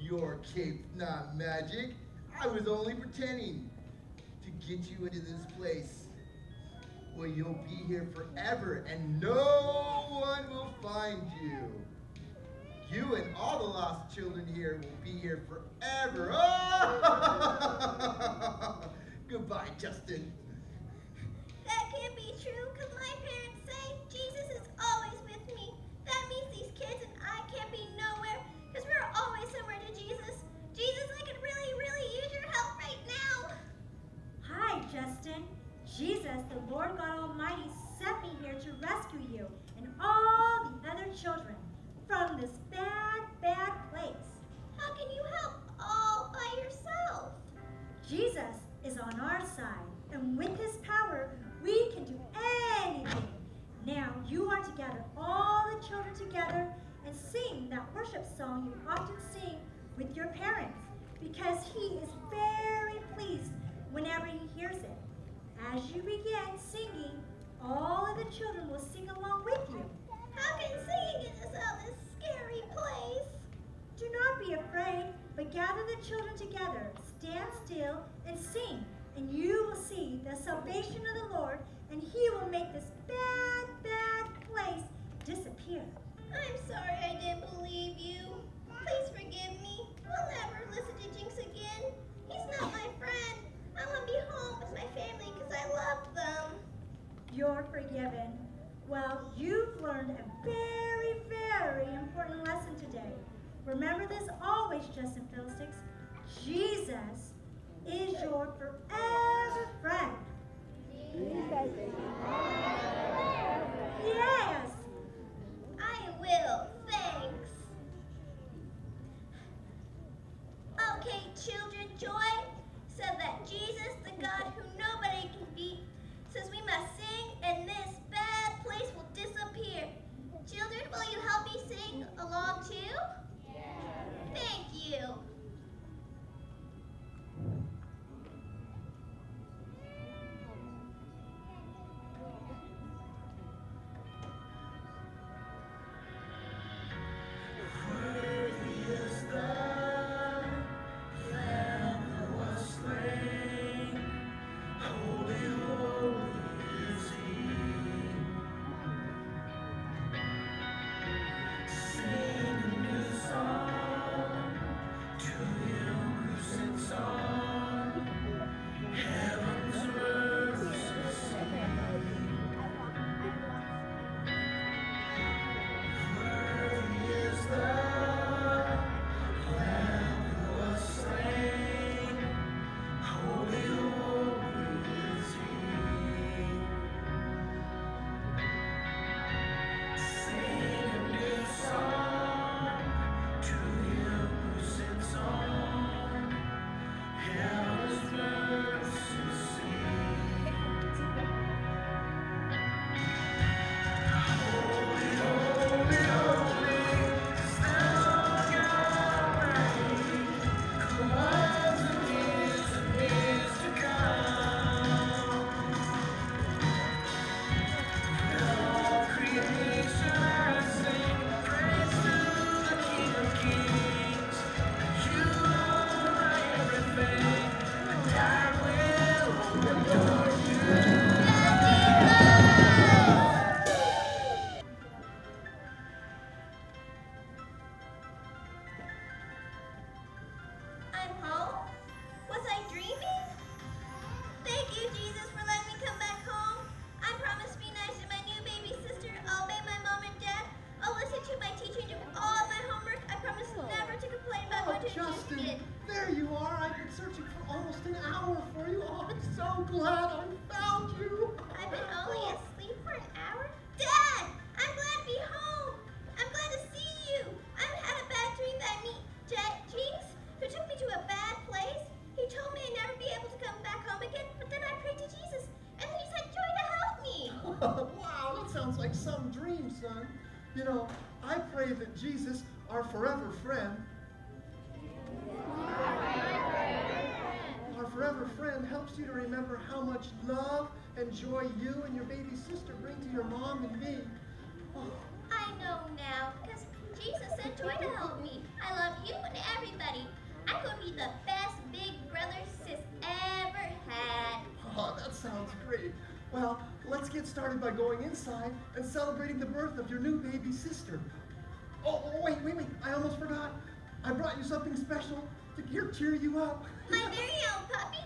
Your cape's not magic. I was only pretending to get you into this place. Well, you'll be here forever, and no one will find you. You and all the lost children here will be here forever. Oh! Goodbye, Justin. That can't be true, because my parents say Jesus is always with me. That means these kids and I can't be nowhere, because we're always somewhere to Jesus. Jesus, I could really, really use your help right now. Hi, Justin. Jesus, the Lord God Almighty, sent me here to rescue you and all the other children from this bad, bad place. How can you help all by yourself? Jesus is on our side, and with his power, we can do anything. Now you are to gather all the children together and sing that worship song you often sing with your parents, because he is very pleased whenever he hears it. As you begin singing, all of the children will sing along with you. How can singing get us out of this scary place? Do not be afraid, but gather the children together, stand still, and sing, and you will see the salvation of the Lord, and he will make this bad, bad place disappear. I'm sorry I didn't believe you. Please forgive me. I'll never listen to Jinx again. He's not my friend. I want to be home with my family because I love them. You're forgiven. Well, you've learned a very, very important lesson today. Remember this always, Justin Fiddlesticks. Jesus is your forever friend. Yes! I will. Thanks. Okay, children, join so that Jesus, the God who nobody can beat, says we must sing and this bad place will disappear. Children, will you help me sing along too? Yes. Thank you. I'm home? Was I dreaming? Thank you, Jesus, for letting me come back home. I promise to be nice to my new baby sister. I'll obey my mom and dad. I'll listen to my teacher and do all my homework. I promise never to complain about going to Justin, again. there you are. I've been searching for almost an hour for you. Oh, I'm so glad I found you. I've been only asleep for an hour? Dad! I'm glad to be home. I'm glad to see you. I've had a bad dream that I meet Jinx, who took me to a bad place. He told me I'd never be able to come back home again, but then I prayed to Jesus, and then he sent Joy to help me. Wow, that sounds like some dream, son. You know, I pray that Jesus, our forever friend, forever friend helps you to remember how much love and joy you and your baby sister bring to your mom and me. Oh. I know now, because Jesus sent Joy to help me. I love you and everybody. great. Well, let's get started by going inside and celebrating the birth of your new baby sister. Oh, wait. I almost forgot. I brought you something special to cheer you up. My very own puppy?